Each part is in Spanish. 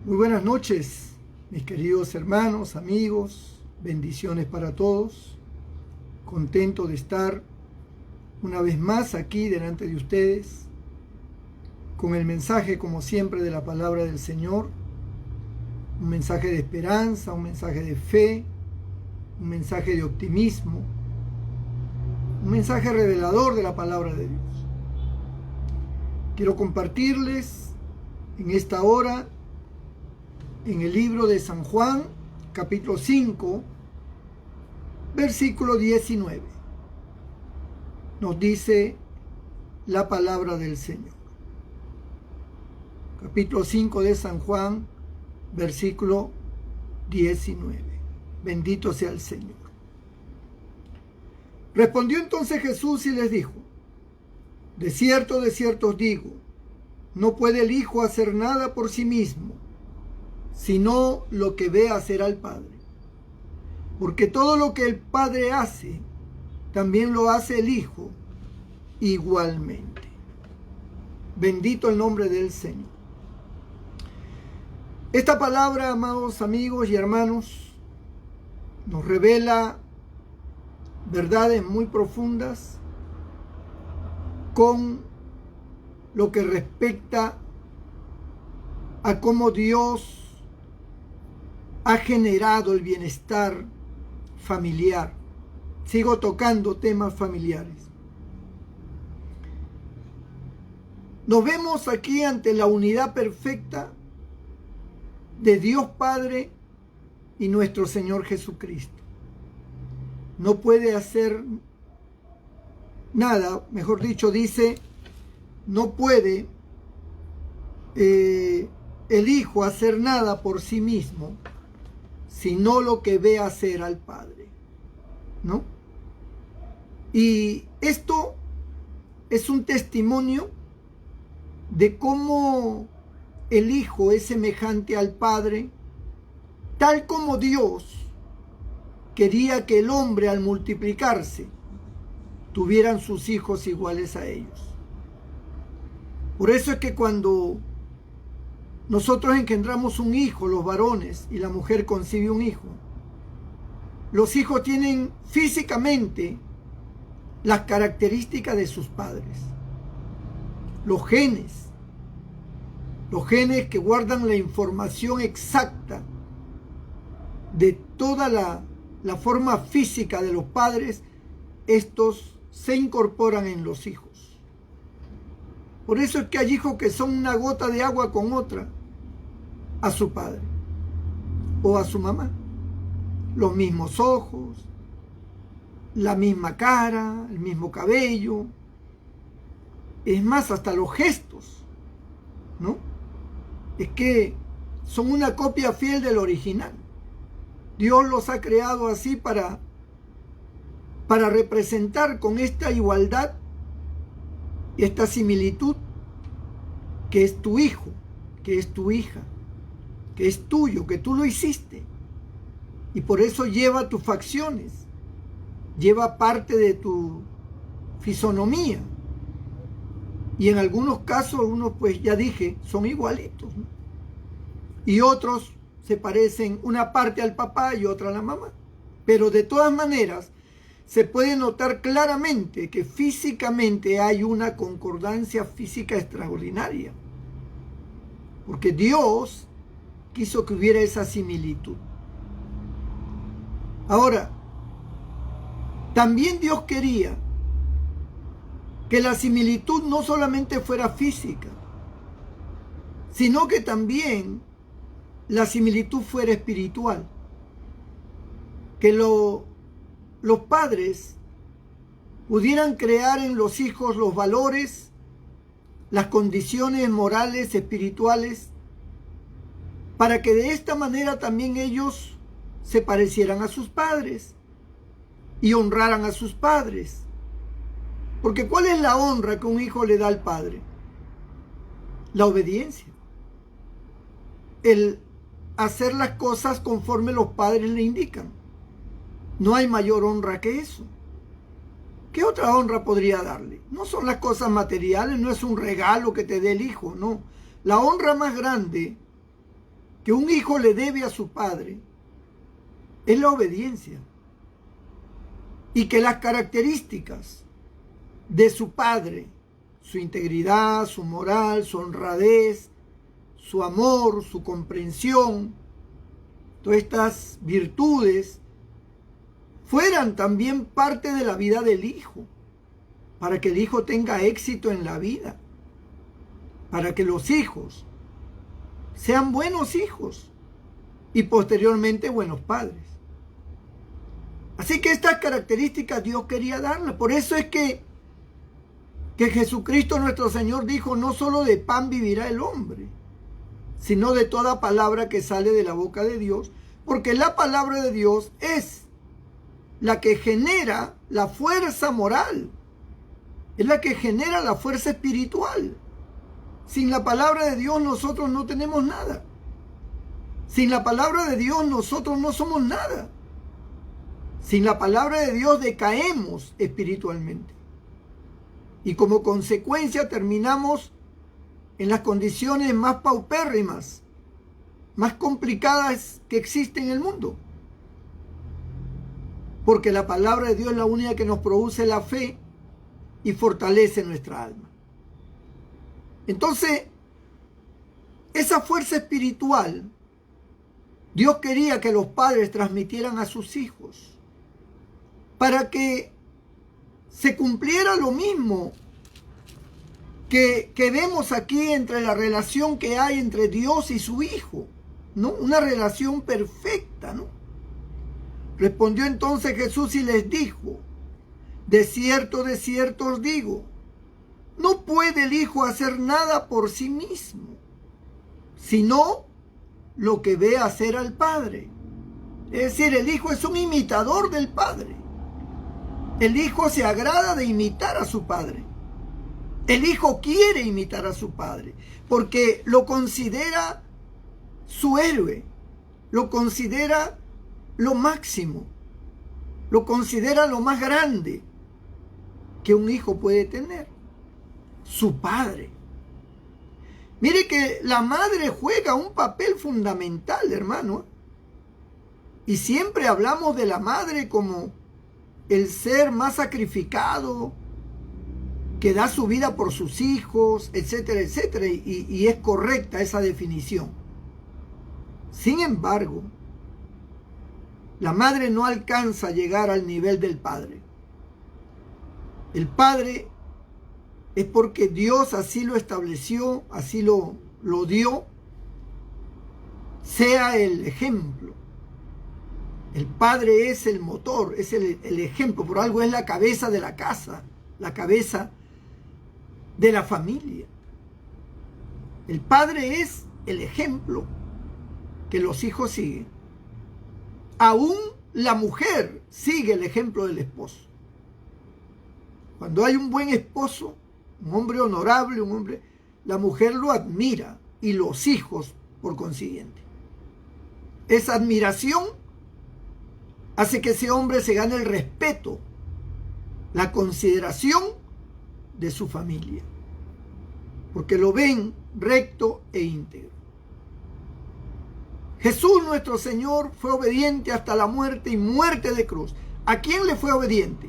Muy buenas noches, mis queridos hermanos, amigos, bendiciones para todos. Contento de estar una vez más aquí delante de ustedes con el mensaje, como siempre, de la palabra del Señor. Un mensaje de esperanza, un mensaje de fe, un mensaje de optimismo, un mensaje revelador de la palabra de Dios. Quiero compartirles en esta hora en el libro de San Juan, capítulo 5, versículo 19. Nos dice la palabra del Señor. Capítulo 5 de San Juan, versículo 19. Bendito sea el Señor. Respondió entonces Jesús y les dijo: de cierto os digo, no puede el Hijo hacer nada por sí mismo, sino lo que ve hacer al Padre. Porque todo lo que el Padre hace, también lo hace el Hijo igualmente. Bendito el nombre del Señor. Esta palabra, amados amigos y hermanos, nos revela verdades muy profundas con lo que respecta a cómo Dios ha generado el bienestar familiar. Sigo tocando temas familiares. Nos vemos aquí ante la unidad perfecta de Dios Padre y nuestro Señor Jesucristo. No puede hacer nada, mejor dicho, dice, no puede el Hijo hacer nada por sí mismo, sino lo que ve hacer al Padre, ¿no? Y esto es un testimonio de cómo el Hijo es semejante al Padre, tal como Dios quería que el hombre, al multiplicarse, tuvieran sus hijos iguales a ellos. Por eso es que cuando nosotros engendramos un hijo, los varones, y la mujer concibe un hijo, los hijos tienen físicamente las características de sus padres. Los genes que guardan la información exacta de toda la forma física de los padres, estos se incorporan en los hijos. Por eso es que hay hijos que son una gota de agua con otra a su padre o a su mamá. Los mismos ojos, la misma cara, el mismo cabello. Es más, hasta los gestos, ¿no? Es que son una copia fiel del original. Dios los ha creado así para representar con esta igualdad y esta similitud que es tu hijo, que es tu hija, que es tuyo, que tú lo hiciste. Y por eso lleva tus facciones, lleva parte de tu fisonomía. Y en algunos casos, unos, pues ya dije, son igualitos, ¿no? Y otros se parecen una parte al papá y otra a la mamá. Pero de todas maneras, se puede notar claramente que físicamente hay una concordancia física extraordinaria. Porque Dios quiso que hubiera esa similitud. Ahora, también Dios quería que la similitud no solamente fuera física, sino que también la similitud fuera espiritual. Que los padres pudieran crear en los hijos los valores, las condiciones morales, espirituales, para que de esta manera también ellos se parecieran a sus padres y honraran a sus padres. Porque ¿cuál es la honra que un hijo le da al padre? La obediencia. El hacer las cosas conforme los padres le indican. No hay mayor honra que eso. ¿Qué otra honra podría darle? No son las cosas materiales, no es un regalo que te dé el hijo, no. La honra más grande que un hijo le debe a su padre es la obediencia. Y que las características de su padre, su integridad, su moral, su honradez, su amor, su comprensión, todas estas virtudes fueran también parte de la vida del hijo, para que el hijo tenga éxito en la vida, para que los hijos sean buenos hijos y posteriormente buenos padres. Así que estas características Dios quería darle. Por eso es que Jesucristo nuestro Señor dijo: no solo de pan vivirá el hombre, sino de toda palabra que sale de la boca de Dios, porque la palabra de Dios es la que genera la fuerza moral, es la que genera la fuerza espiritual. Sin la palabra de Dios nosotros no tenemos nada. Sin la palabra de Dios nosotros no somos nada. Sin la palabra de Dios decaemos espiritualmente. Y como consecuencia terminamos en las condiciones más paupérrimas, más complicadas que existen en el mundo. Porque la palabra de Dios es la única que nos produce la fe y fortalece nuestra alma. Entonces, esa fuerza espiritual, Dios quería que los padres transmitieran a sus hijos, para que se cumpliera lo mismo que vemos aquí entre la relación que hay entre Dios y su Hijo, ¿no? Una relación perfecta, ¿no? Respondió entonces Jesús y les dijo: de cierto os digo, no puede el Hijo hacer nada por sí mismo, sino lo que ve hacer al Padre. Es decir, el Hijo es un imitador del Padre. El Hijo se agrada de imitar a su Padre. El Hijo quiere imitar a su Padre, porque lo considera su héroe, lo considera lo máximo, lo considera lo más grande que un hijo puede tener, su padre. Mire que la madre juega un papel fundamental, hermano. Y siempre hablamos de la madre como el ser más sacrificado, que da su vida por sus hijos, etcétera, etcétera. Y es correcta esa definición. Sin embargo, la madre no alcanza a llegar al nivel del padre. El padre es porque Dios así lo estableció, así lo dio, sea el ejemplo. El padre es el motor, es el ejemplo, por algo es la cabeza de la casa, la cabeza de la familia. El padre es el ejemplo que los hijos siguen. Aún la mujer sigue el ejemplo del esposo. Cuando hay un buen esposo, un hombre honorable, la mujer lo admira y los hijos por consiguiente. Esa admiración hace que ese hombre se gane el respeto, la consideración de su familia, porque lo ven recto e íntegro. Jesús nuestro Señor fue obediente hasta la muerte y muerte de cruz. ¿A quién le fue obediente?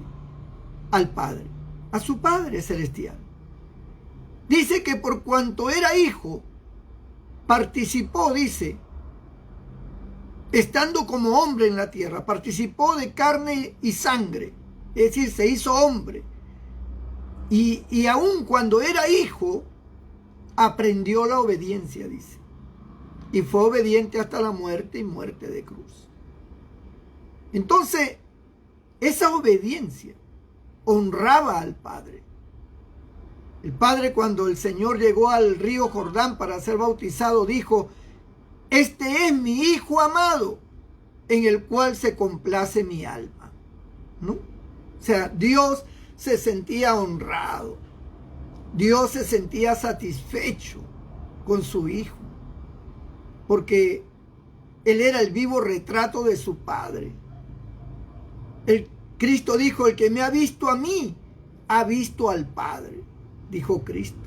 Al Padre, a su Padre celestial. Dice que por cuanto era hijo, participó, dice, estando como hombre en la tierra, participó de carne y sangre, es decir, se hizo hombre. Y aun cuando era hijo, aprendió la obediencia, dice. Y fue obediente hasta la muerte y muerte de cruz. Entonces, esa obediencia honraba al Padre. El Padre, cuando el Señor llegó al río Jordán para ser bautizado, dijo: este es mi Hijo amado, en el cual se complace mi alma, ¿no? O sea, Dios se sentía honrado. Dios se sentía satisfecho con su Hijo, porque Él era el vivo retrato de su Padre. Cristo dijo: el que me ha visto a mí, ha visto al Padre, dijo Cristo.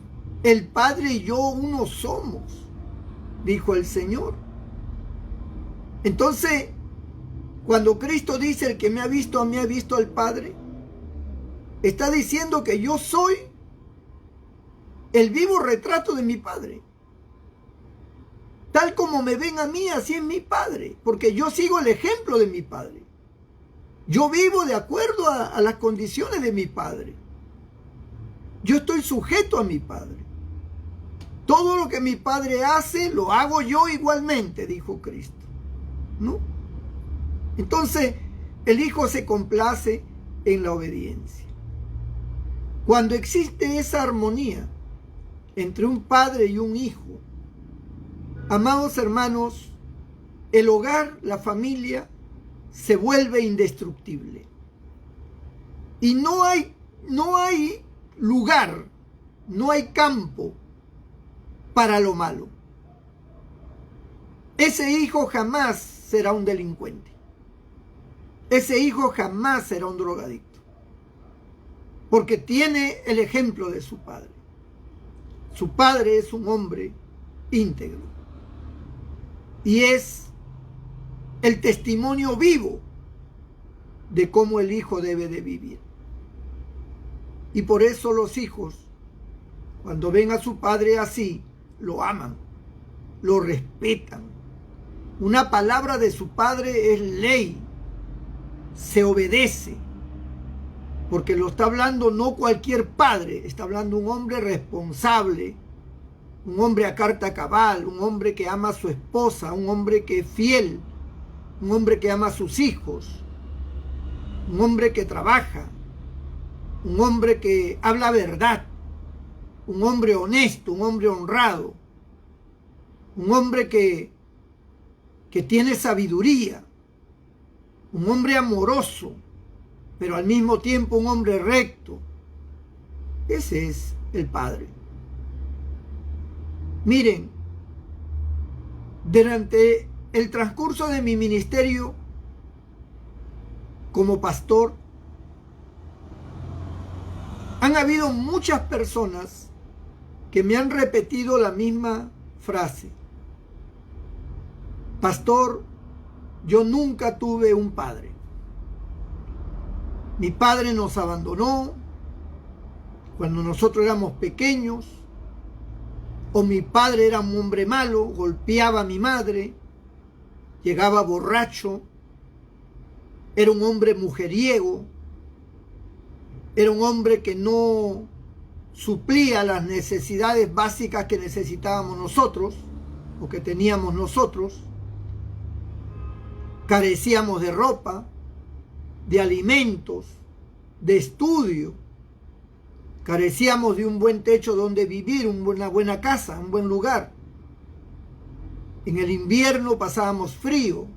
El Padre y yo uno somos, dijo el Señor. Entonces, cuando Cristo dice, el que me ha visto a mí ha visto al Padre, está diciendo que yo soy el vivo retrato de mi Padre. Tal como me ven a mí, así es mi Padre, porque yo sigo el ejemplo de mi Padre. Yo vivo de acuerdo a las condiciones de mi Padre. Yo estoy sujeto a mi Padre. Todo lo que mi Padre hace, lo hago yo igualmente, dijo Cristo, ¿no? Entonces, el Hijo se complace en la obediencia. Cuando existe esa armonía entre un padre y un hijo, amados hermanos, el hogar, la familia, se vuelve indestructible. Y no hay lugar, no hay campo para lo malo. Ese hijo jamás será un delincuente. Ese hijo jamás será un drogadicto. Porque tiene el ejemplo de su padre. Su padre es un hombre íntegro. Y es el testimonio vivo de cómo el hijo debe de vivir. Y por eso los hijos, cuando ven a su padre así, lo aman, lo respetan. Una palabra de su padre es ley, se obedece, porque lo está hablando no cualquier padre, está hablando un hombre responsable, un hombre a carta cabal, un hombre que ama a su esposa, un hombre que es fiel, un hombre que ama a sus hijos, un hombre que trabaja, un hombre que habla verdad, un hombre honesto, un hombre honrado, un hombre que tiene sabiduría, un hombre amoroso, pero al mismo tiempo un hombre recto. Ese es el Padre. Miren, durante el transcurso de mi ministerio como pastor, han habido muchas personas que me han repetido la misma frase. Pastor, yo nunca tuve un padre. Mi padre nos abandonó cuando nosotros éramos pequeños, o mi padre era un hombre malo, golpeaba a mi madre, llegaba borracho, era un hombre mujeriego, era un hombre que no suplía las necesidades básicas que necesitábamos nosotros, o que teníamos nosotros. Carecíamos de ropa, de alimentos, de estudio. Carecíamos de un buen techo donde vivir, una buena casa, un buen lugar. En el invierno pasábamos frío.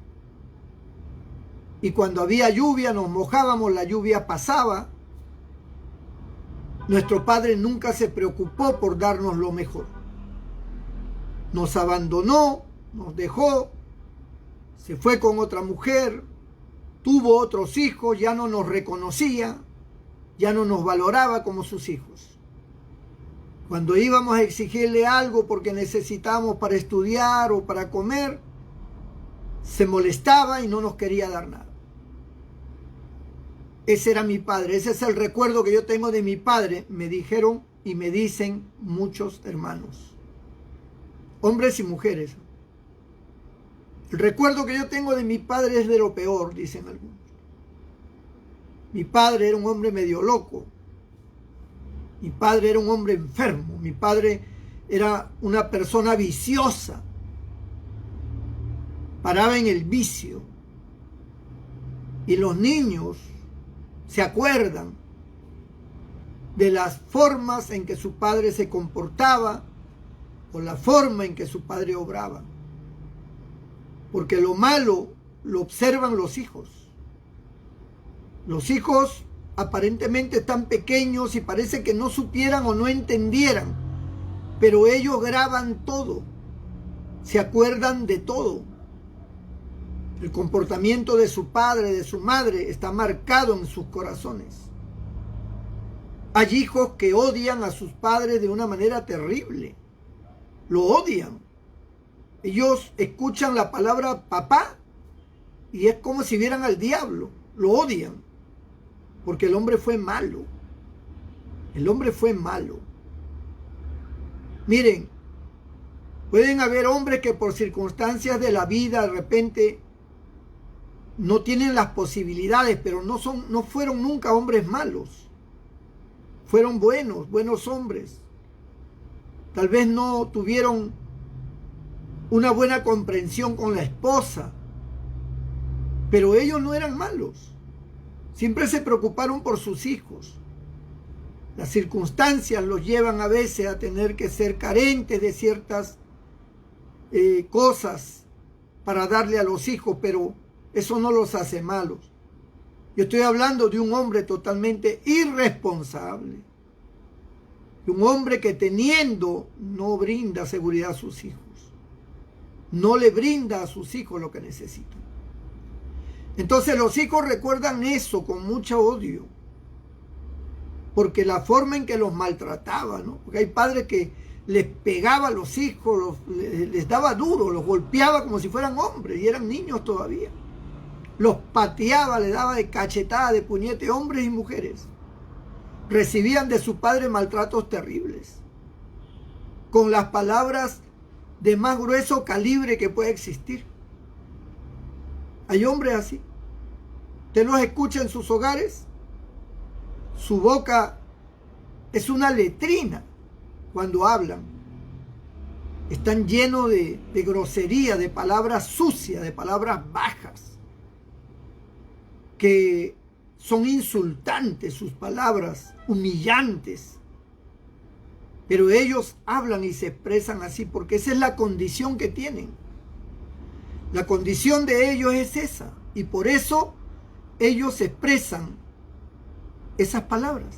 Y cuando había lluvia nos mojábamos, la lluvia pasaba. Nuestro padre nunca se preocupó por darnos lo mejor. Nos abandonó, nos dejó, se fue con otra mujer, tuvo otros hijos, ya no nos reconocía, ya no nos valoraba como sus hijos. Cuando íbamos a exigirle algo porque necesitábamos para estudiar o para comer, se molestaba y no nos quería dar nada. Ese era mi padre, ese es el recuerdo que yo tengo de mi padre, me dijeron y me dicen muchos hermanos, hombres y mujeres. El recuerdo que yo tengo de mi padre es de lo peor, dicen algunos. Mi padre era un hombre medio loco. Mi padre era un hombre enfermo. Mi padre era una persona viciosa. Paraba en el vicio. Y los niños se acuerdan de las formas en que su padre se comportaba o la forma en que su padre obraba. Porque lo malo lo observan los hijos. Los hijos aparentemente están pequeños y parece que no supieran o no entendieran, pero ellos graban todo, se acuerdan de todo. El comportamiento de su padre, de su madre, está marcado en sus corazones. Hay hijos que odian a sus padres de una manera terrible. Lo odian. Ellos escuchan la palabra papá y es como si vieran al diablo, lo odian, porque el hombre fue malo. El hombre fue malo. Miren, pueden haber hombres que por circunstancias de la vida de repente no tienen las posibilidades, pero no fueron nunca hombres malos. Fueron buenos hombres. Tal vez no tuvieron una buena comprensión con la esposa, pero ellos no eran malos. Siempre se preocuparon por sus hijos. Las circunstancias los llevan a veces a tener que ser carentes de ciertas cosas para darle a los hijos, pero eso no los hace malos. Yo estoy hablando de un hombre totalmente irresponsable. De un hombre que teniendo no brinda seguridad a sus hijos. No le brinda a sus hijos lo que necesitan. Entonces los hijos recuerdan eso con mucho odio. Porque la forma en que los maltrataba, ¿no? Porque hay padres que les pegaba a los hijos, les daba duro, los golpeaba como si fueran hombres y eran niños todavía. Los pateaba, les daba de cachetada, de puñete, hombres y mujeres. Recibían de su padre maltratos terribles, con las palabras de más grueso calibre que puede existir. Hay hombres así. Usted los escucha en sus hogares. Su boca es una letrina cuando hablan. Están llenos de grosería, de palabras sucias, de palabras bajas, que son insultantes, sus palabras humillantes. Pero ellos hablan y se expresan así porque esa es la condición que tienen. La condición de ellos es esa. Y por eso ellos expresan esas palabras.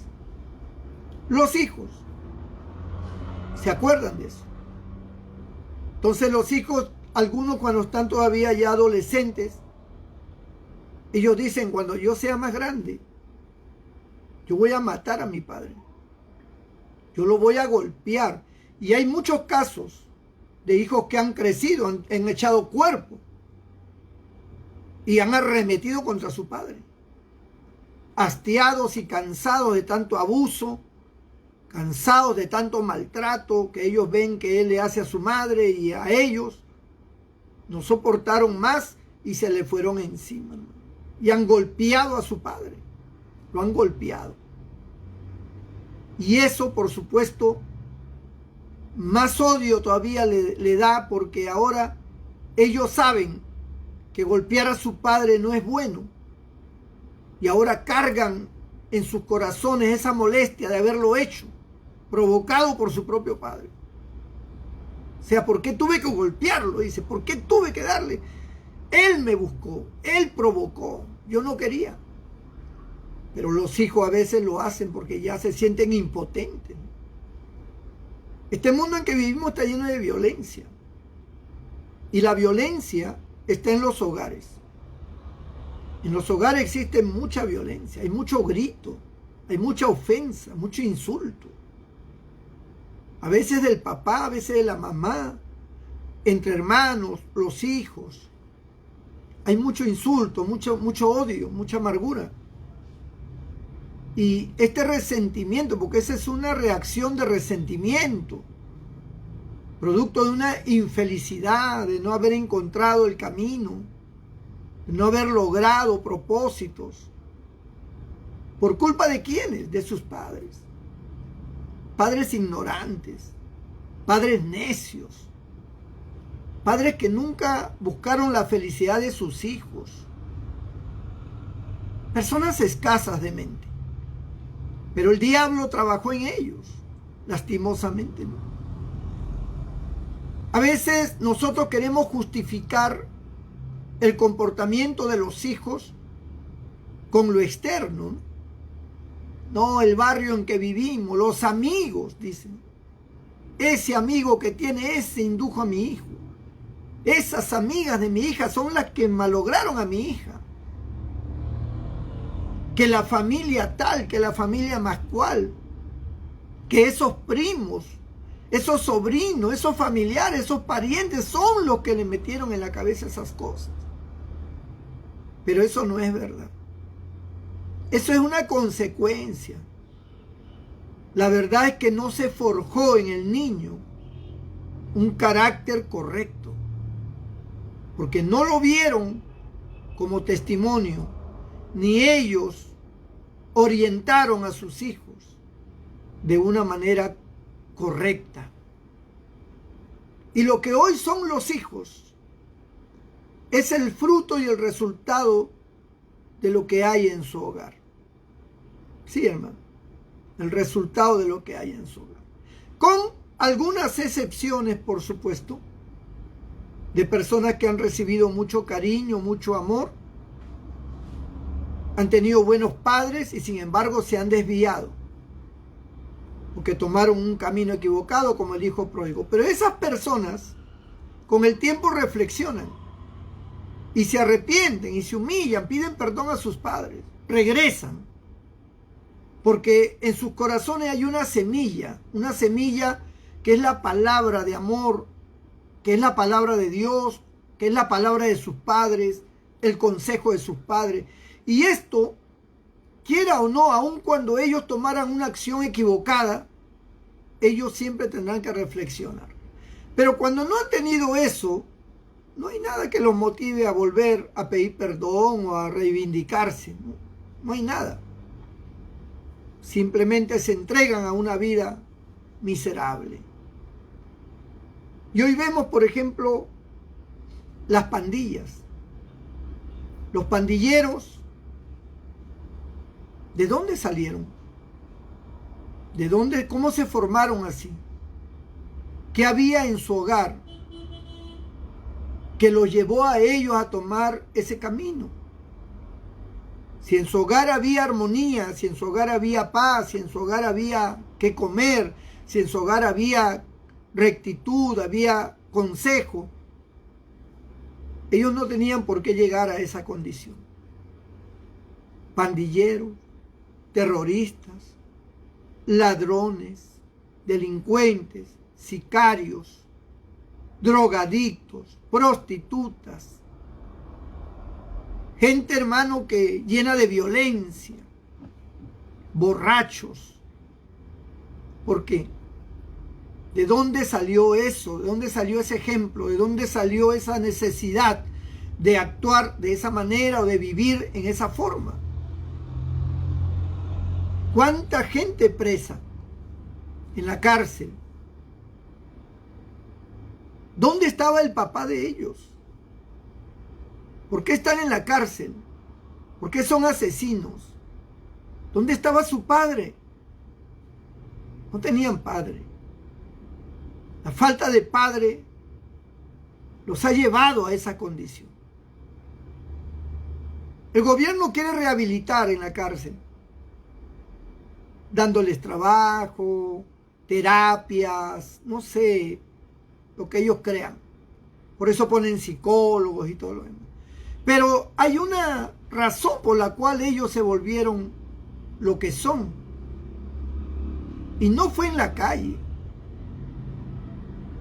Los hijos se acuerdan de eso. Entonces los hijos, algunos cuando están todavía ya adolescentes, ellos dicen, cuando yo sea más grande, yo voy a matar a mi padre. Yo lo voy a golpear. Y hay muchos casos de hijos que han crecido, han echado cuerpo y han arremetido contra su padre. Hastiados y cansados de tanto abuso, cansados de tanto maltrato que ellos ven que él le hace a su madre y a ellos, no soportaron más y se le fueron encima, ¿no? Y han golpeado a su padre, lo han golpeado. Y eso, por supuesto, más odio todavía le da, porque ahora ellos saben que golpear a su padre no es bueno. Y ahora cargan en sus corazones esa molestia de haberlo hecho, provocado por su propio padre. O sea, ¿por qué tuve que golpearlo? Dice, ¿por qué tuve que darle? Él me buscó, él provocó, yo no quería. Pero los hijos a veces lo hacen porque ya se sienten impotentes. Este mundo en que vivimos está lleno de violencia. Y la violencia está en los hogares. En los hogares existe mucha violencia, hay mucho grito, hay mucha ofensa, mucho insulto. A veces del papá, a veces de la mamá, entre hermanos, los hijos. Hay mucho insulto, mucho odio, mucha amargura. Y este resentimiento, porque esa es una reacción de resentimiento, producto de una infelicidad, de no haber encontrado el camino, de no haber logrado propósitos. ¿Por culpa de quiénes? De sus padres. Padres ignorantes, padres necios, padres que nunca buscaron la felicidad de sus hijos. Personas escasas de mente. Pero el diablo trabajó en ellos, lastimosamente, ¿no? A veces nosotros queremos justificar el comportamiento de los hijos con lo externo, ¿no? No, el barrio en que vivimos, los amigos, dicen. Ese amigo que tiene, ese indujo a mi hijo. Esas amigas de mi hija son las que malograron a mi hija. Que la familia tal, que la familia más cual, que esos primos, esos sobrinos, esos familiares, esos parientes son los que le metieron en la cabeza esas cosas. Pero eso no es verdad. Eso es una consecuencia. La verdad es que no se forjó en el niño un carácter correcto, porque no lo vieron como testimonio, ni ellos orientaron a sus hijos de una manera correcta. Y lo que hoy son los hijos es el fruto y el resultado de lo que hay en su hogar. Sí, hermano, el resultado de lo que hay en su hogar. Con algunas excepciones, por supuesto, de personas que han recibido mucho cariño, mucho amor, han tenido buenos padres y sin embargo se han desviado, porque tomaron un camino equivocado como el hijo pródigo. Pero esas personas con el tiempo reflexionan y se arrepienten y se humillan, piden perdón a sus padres, regresan, porque en sus corazones hay una semilla que es la palabra de amor, que es la palabra de Dios, que es la palabra de sus padres, el consejo de sus padres. Y esto, quiera o no, aun cuando ellos tomaran una acción equivocada, ellos siempre tendrán que reflexionar. Pero cuando no han tenido eso, no hay nada que los motive a volver a pedir perdón o a reivindicarse. No hay nada. Simplemente se entregan a una vida miserable. Y hoy vemos, por ejemplo, las pandillas. Los pandilleros, ¿de dónde salieron? ¿De dónde? ¿Cómo se formaron así? ¿Qué había en su hogar que los llevó a ellos a tomar ese camino? Si en su hogar había armonía, si en su hogar había paz, si en su hogar había que comer, si en su hogar había rectitud, había consejo, ellos no tenían por qué llegar a esa condición. Pandilleros, terroristas, ladrones, delincuentes, sicarios, drogadictos, prostitutas, gente, hermano, que llena de violencia, borrachos. ¿Por qué? ¿De dónde salió eso? ¿De dónde salió ese ejemplo? ¿De dónde salió esa necesidad de actuar de esa manera o de vivir en esa forma? ¿Cuánta gente presa en la cárcel? ¿Dónde estaba el papá de ellos? ¿Por qué están en la cárcel? ¿Por qué son asesinos? ¿Dónde estaba su padre? No tenían padre. La falta de padre los ha llevado a esa condición. El gobierno quiere rehabilitar en la cárcel, dándoles trabajo, terapias, no sé, lo que ellos crean. Por eso ponen psicólogos y todo lo demás. Pero hay una razón por la cual ellos se volvieron lo que son. Y no fue en la calle.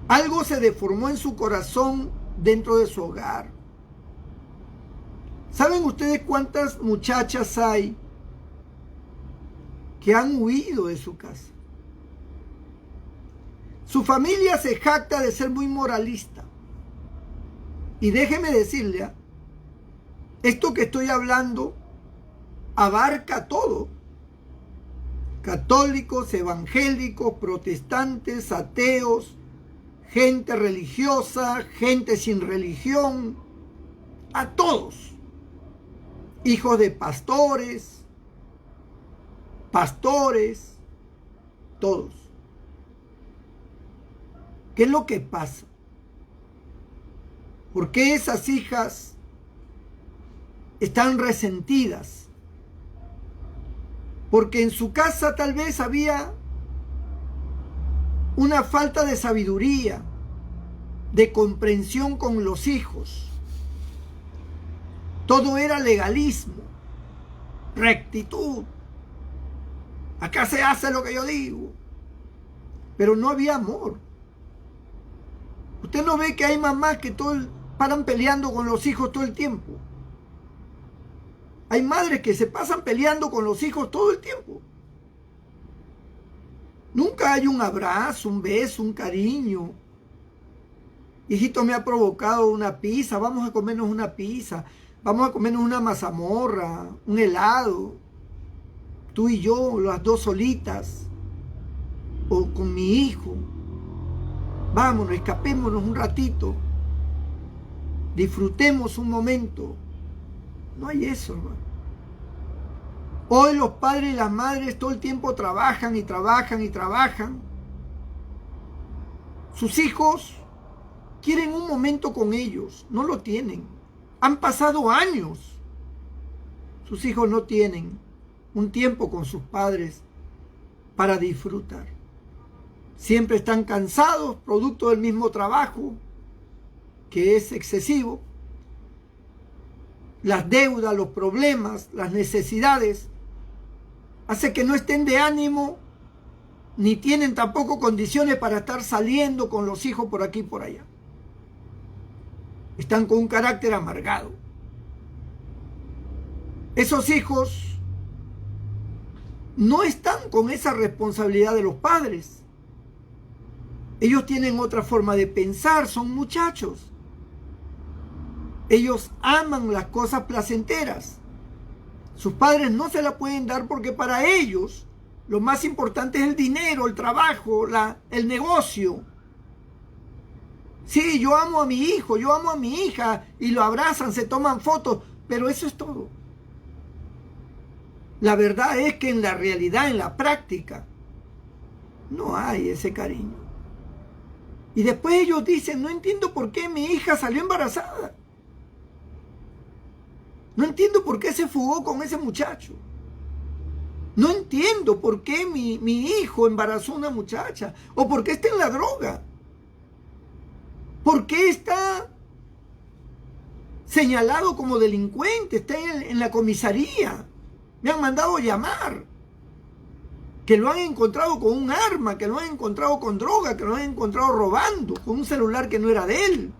Algo se deformó en su corazón dentro de su hogar. ¿Saben ustedes cuántas muchachas hay que han huido de su casa? Su familia se jacta de ser muy moralista. Y déjeme decirle, esto que estoy hablando abarca todo. Católicos, evangélicos, protestantes, ateos, gente religiosa, gente sin religión, a todos. Hijos de pastores, todos. ¿Qué es lo que pasa? ¿Por qué esas hijas están resentidas? Porque en su casa tal vez había una falta de sabiduría, de comprensión con los hijos. Todo era legalismo, rectitud. Acá se hace lo que yo digo. Pero no había amor. Usted no ve que hay mamás que paran peleando con los hijos todo el tiempo. Hay madres que se pasan peleando con los hijos todo el tiempo. Nunca hay un abrazo, un beso, un cariño. Hijito, me ha provocado una pizza, vamos a comernos una pizza, vamos a comernos una mazamorra, un helado. Tú y yo, las dos solitas, o con mi hijo. Vámonos, escapémonos un ratito. Disfrutemos un momento. No hay eso, hermano. Hoy los padres y las madres todo el tiempo trabajan y trabajan y trabajan. Sus hijos quieren un momento con ellos, no lo tienen. Han pasado años. Sus hijos no tienen un tiempo con sus padres para disfrutar. Siempre están cansados, producto del mismo trabajo, que es excesivo. Las deudas, los problemas, las necesidades, hace que no estén de ánimo, ni tienen tampoco condiciones para estar saliendo con los hijos por aquí y por allá. Están con un carácter amargado. Esos hijos no están con esa responsabilidad de los padres. Ellos tienen otra forma de pensar, son muchachos. Ellos aman las cosas placenteras. Sus padres no se la pueden dar porque para ellos lo más importante es el dinero, el trabajo, el negocio. Sí, yo amo a mi hijo, yo amo a mi hija y lo abrazan, se toman fotos, pero eso es todo. La verdad es que en la realidad, en la práctica, no hay ese cariño. Y después ellos dicen, no entiendo por qué mi hija salió embarazada. No entiendo por qué se fugó con ese muchacho. No entiendo por qué mi hijo embarazó a una muchacha. O por qué está en la droga. ¿Por qué está señalado como delincuente? Está en la comisaría. Me han mandado llamar. Que lo han encontrado con un arma, que lo han encontrado con droga, que lo han encontrado robando, con un celular que no era de él.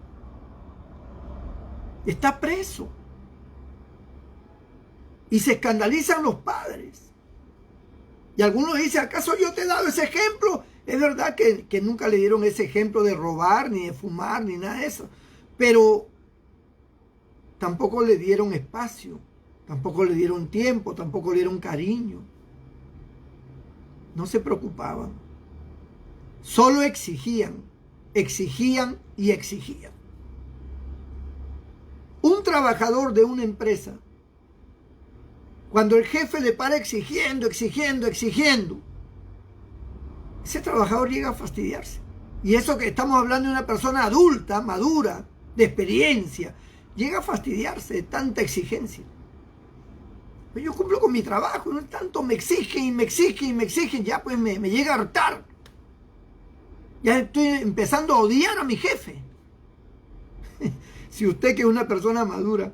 Está preso. Y se escandalizan los padres. Y algunos dicen, ¿acaso yo te he dado ese ejemplo? Es verdad que nunca le dieron ese ejemplo de robar, ni de fumar, ni nada de eso. Pero tampoco le dieron espacio, tampoco le dieron tiempo, tampoco le dieron cariño. No se preocupaban. Solo exigían, exigían y exigían. Un trabajador de una empresa, cuando el jefe le para exigiendo, ese trabajador llega a fastidiarse. Y eso que estamos hablando de una persona adulta, madura, de experiencia, llega a fastidiarse de tanta exigencia. Pues yo cumplo con mi trabajo, no tanto me exigen, ya pues me llega a hartar. Ya estoy empezando a odiar a mi jefe. Si usted, que es una persona madura,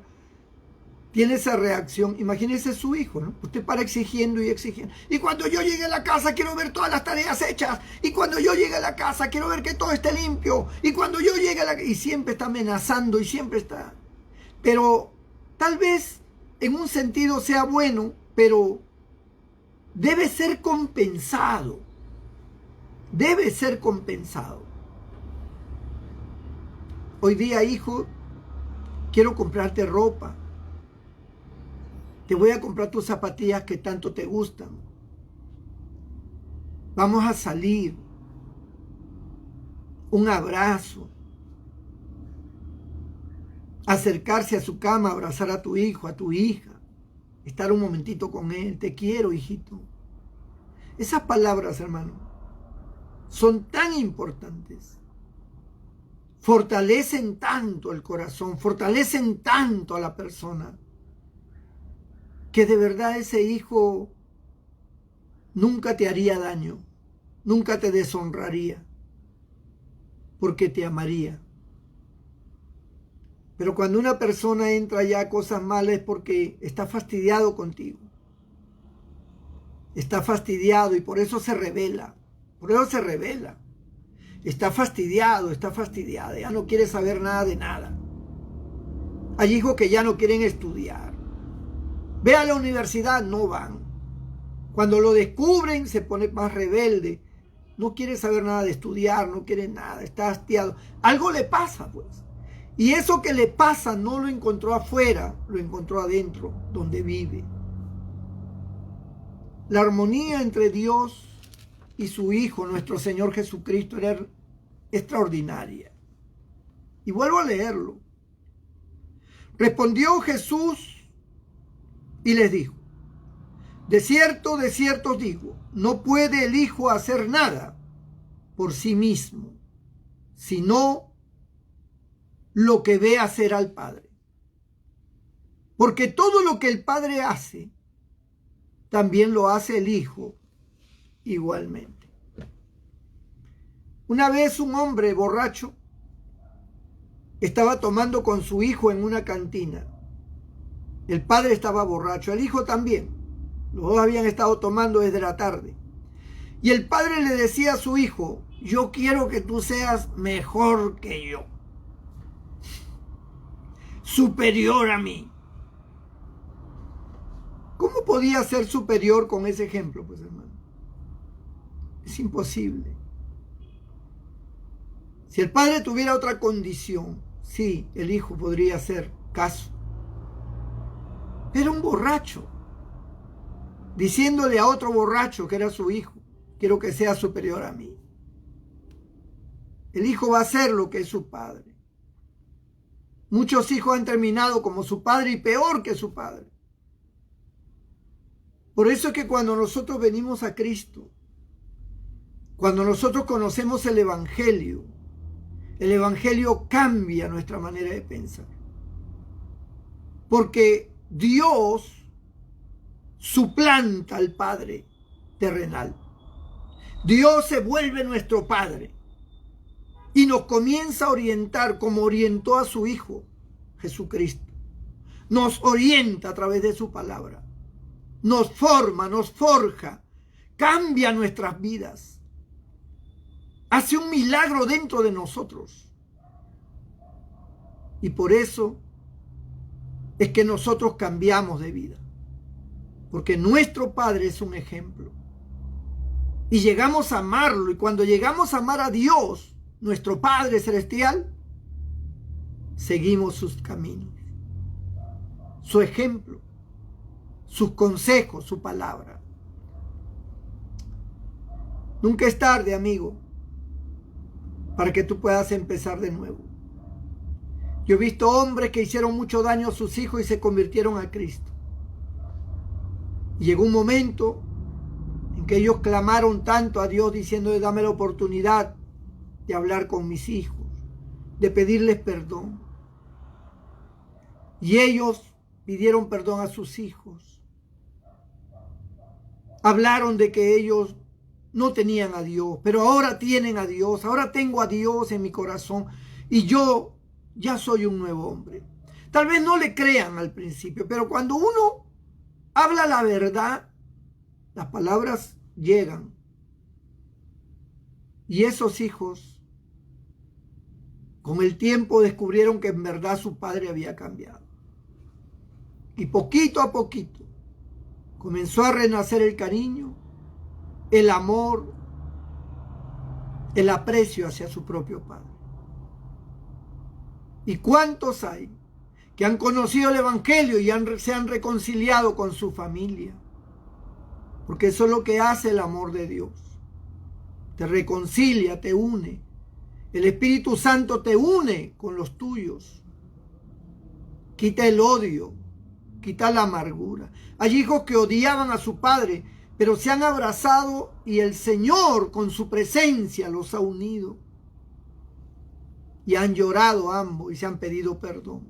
tiene esa reacción, imagínese su hijo, ¿no? Usted para exigiendo y exigiendo. Y cuando yo llegue a la casa quiero ver todas las tareas hechas. Y cuando yo llegue a la casa quiero ver que todo esté limpio. Y cuando yo llegue a la casa... Y siempre está amenazando y siempre está... Pero tal vez en un sentido sea bueno, pero debe ser compensado. Debe ser compensado. Hoy día, hijo, quiero comprarte ropa. Te voy a comprar tus zapatillas que tanto te gustan. Vamos a salir. Un abrazo. Acercarse a su cama, abrazar a tu hijo, a tu hija. Estar un momentito con él. Te quiero, hijito. Esas palabras, hermano, son tan importantes. Fortalecen tanto el corazón, fortalecen tanto a la persona, que de verdad ese hijo nunca te haría daño, nunca te deshonraría, porque te amaría. Pero cuando una persona entra ya a cosas malas es porque está fastidiado contigo. Está fastidiado y por eso se revela. Por eso se revela. Está fastidiado, está fastidiada. Ya no quiere saber nada de nada. Hay hijos que ya no quieren estudiar. Ve a la universidad, no van. Cuando lo descubren, se pone más rebelde. No quiere saber nada de estudiar, no quiere nada, está hastiado. Algo le pasa, pues. Y eso que le pasa no lo encontró afuera, lo encontró adentro, donde vive. La armonía entre Dios y su Hijo, nuestro Señor Jesucristo, era extraordinaria. Y vuelvo a leerlo. Respondió Jesús y les dijo: de cierto os digo, no puede el Hijo hacer nada por sí mismo, sino lo que ve hacer al Padre. Porque todo lo que el Padre hace, también lo hace el Hijo igualmente. Una vez un hombre borracho estaba tomando con su hijo en una cantina. El padre estaba borracho, el hijo también. Los dos habían estado tomando desde la tarde. Y el padre le decía a su hijo: yo quiero que tú seas mejor que yo, superior a mí. ¿Cómo podía ser superior con ese ejemplo, pues, hermano? Es imposible. Si el padre tuviera otra condición, sí, el hijo podría hacer caso. Pero un borracho, diciéndole a otro borracho que era su hijo: quiero que sea superior a mí. El hijo va a hacer lo que es su padre. Muchos hijos han terminado como su padre y peor que su padre. Por eso es que cuando nosotros venimos a Cristo, cuando nosotros conocemos el Evangelio cambia nuestra manera de pensar. Porque Dios suplanta al Padre terrenal. Dios se vuelve nuestro Padre y nos comienza a orientar como orientó a su Hijo Jesucristo. Nos orienta a través de su palabra. Nos forma, nos forja, cambia nuestras vidas. Hace un milagro dentro de nosotros. Y por eso es que nosotros cambiamos de vida. Porque nuestro Padre es un ejemplo. Y llegamos a amarlo. Y cuando llegamos a amar a Dios, nuestro Padre Celestial, seguimos sus caminos, su ejemplo, sus consejos, su palabra. Nunca es tarde, amigo, para que tú puedas empezar de nuevo. Yo he visto hombres que hicieron mucho daño a sus hijos y se convirtieron a Cristo. Y llegó un momento en que ellos clamaron tanto a Dios diciendo: dame la oportunidad de hablar con mis hijos, de pedirles perdón. Y ellos pidieron perdón a sus hijos. Hablaron de que ellos no tenían a Dios, pero ahora tienen a Dios, ahora tengo a Dios en mi corazón y yo ya soy un nuevo hombre. Tal vez no le crean al principio, pero cuando uno habla la verdad, las palabras llegan. Y esos hijos, con el tiempo, descubrieron que en verdad su padre había cambiado. Y poquito a poquito comenzó a renacer el cariño, el amor, el aprecio hacia su propio padre. ¿Y cuántos hay que han conocido el Evangelio y se han reconciliado con su familia? Porque eso es lo que hace el amor de Dios. Te reconcilia, te une. El Espíritu Santo te une con los tuyos. Quita el odio, quita la amargura. Hay hijos que odiaban a su padre, pero se han abrazado y el Señor con su presencia los ha unido. Y han llorado ambos y se han pedido perdón.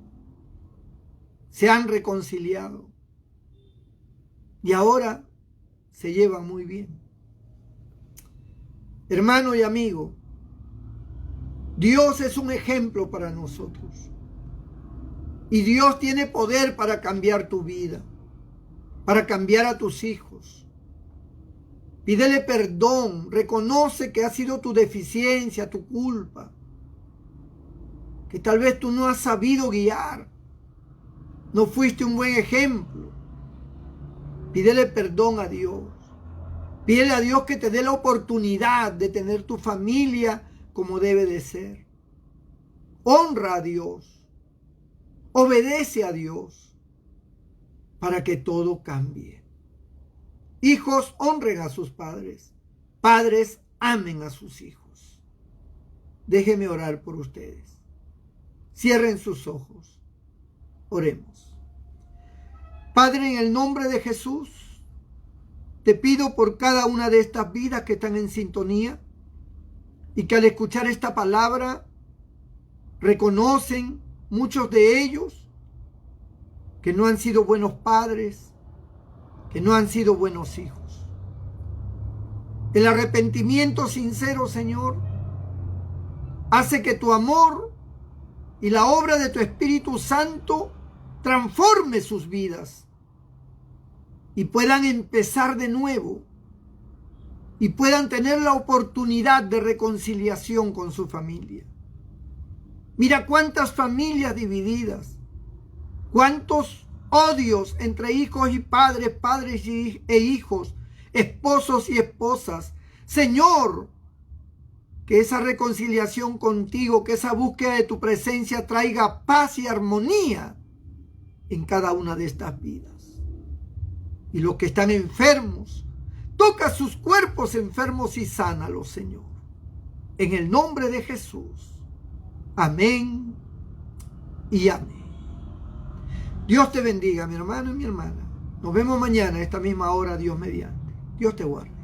Se han reconciliado. Y ahora se llevan muy bien. Hermano y amigo, Dios es un ejemplo para nosotros. Y Dios tiene poder para cambiar tu vida, para cambiar a tus hijos. Pídele perdón, reconoce que ha sido tu deficiencia, tu culpa, que tal vez tú no has sabido guiar, no fuiste un buen ejemplo. Pídele perdón a Dios. Pídele a Dios que te dé la oportunidad de tener tu familia como debe de ser. Honra a Dios. Obedece a Dios para que todo cambie. Hijos, honren a sus padres. Padres, amen a sus hijos. Déjenme orar por ustedes. Cierren sus ojos. Oremos. Padre, en el nombre de Jesús, te pido por cada una de estas vidas que están en sintonía y que al escuchar esta palabra reconocen, muchos de ellos, que no han sido buenos padres, que no han sido buenos hijos. El arrepentimiento sincero, Señor, hace que tu amor y la obra de tu Espíritu Santo transforme sus vidas y puedan empezar de nuevo y puedan tener la oportunidad de reconciliación con su familia. Mira cuántas familias divididas, cuántos odios entre hijos y padres, padres e hijos, esposos y esposas. Señor, que esa reconciliación contigo, que esa búsqueda de tu presencia traiga paz y armonía en cada una de estas vidas. Y los que están enfermos, toca sus cuerpos enfermos y sánalos, Señor. En el nombre de Jesús. Amén y amén. Dios te bendiga, mi hermano y mi hermana. Nos vemos mañana a esta misma hora, Dios mediante. Dios te guarde.